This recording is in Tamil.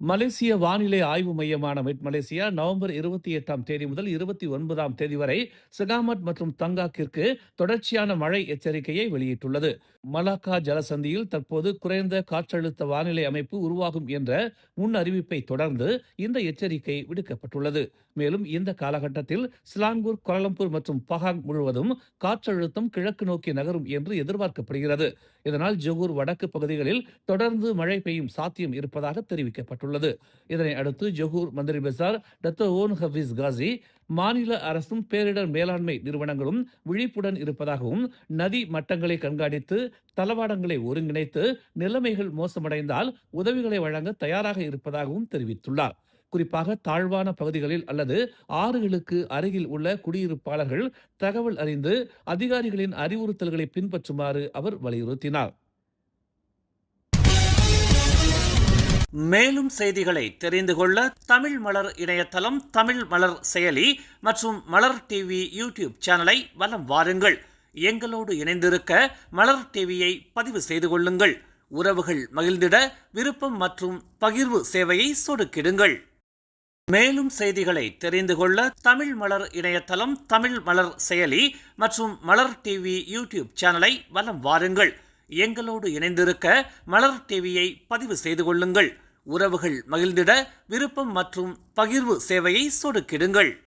மலேசிய வானிலை ஆய்வு மையமான மெட் மலேசியா நவம்பர் 28ஆம் தேதி முதல் 29ஆம் தேதி வரை செகாமட் மற்றும் தங்காக்கிற்கு தொடர்ச்சியான மழை எச்சரிக்கையை வெளியிட்டுள்ளது. மலாக்கா ஜலசந்தியில் தற்போது குறைந்த காற்றழுத்த வானிலை அமைப்பு உருவாகும் என்ற முன் அறிவிப்பை தொடர்ந்து இந்த எச்சரிக்கை விடுக்கப்பட்டுள்ளது. மேலும் இந்த காலகட்டத்தில் சிலாங்கூர், கோலம்பூர் மற்றும் பஹாங் முழுவதும் காற்றழுத்தம் கிழக்கு நோக்கி நகரும் என்று எதிர்பார்க்கப்படுகிறது. இதனால் ஜொகூர் வடக்கு பகுதிகளில் தொடர்ந்து மழை பெய்யும் சாத்தியம் இருப்பதாக தெரிவிக்கப்பட்டுள்ளது. இதனை அடுத்து ஜொகூர், மந்திரி பசார், டத்தோ ஓன் ஹபீஸ் காசி மாநில அரசும் பேரிடர் மேலாண்மை நிறுவனங்களும் விழிப்புடன் இருப்பதாகவும், நதி மட்டங்களை கண்காணித்து தளவாடங்களை ஒருங்கிணைத்து நிலைமைகள் மோசமடைந்தால் உதவிகளை வழங்க தயாராக இருப்பதாகவும் தெரிவித்துள்ளார். குறிப்பாக தாழ்வான பகுதிகளில் அல்லது ஆறுகளுக்கு அருகில் உள்ள குடியிருப்பாளர்கள் தகவல் அறிந்து அதிகாரிகளின் அறிவுறுத்தல்களை பின்பற்றுமாறு அவர் வலியுறுத்தினார். மேலும் செய்திகளை தெரிந்து கொள்ள தமிழ் மலர் இணையதளம், தமிழ் மலர் செயலி மற்றும் மலர் டிவி யூடியூப் சேனலை வலம் வாருங்கள். எங்களோடு இணைந்திருக்க மலர் டிவியை பதிவு செய்து கொள்ளுங்கள். உறவுகள் மகிழ்ந்திட விருப்பம் மற்றும் பகிர்வு சேவையை சொடுக்கிடுங்கள். மேலும் செய்திகளை தெரிந்து கொள்ள தமிழ் மலர் இணையதளம், தமிழ் மலர் செயலி மற்றும் மலர் டிவி யூடியூப் சேனலை வலம் வாருங்கள். எங்களோடு இணைந்திருக்க மலர் டிவியை பதிவு செய்து கொள்ளுங்கள். உறவுகள் மகிழ்ந்திட விருப்பம் மற்றும் பகிர்வு சேவையை சொடுக்கிடுங்கள்.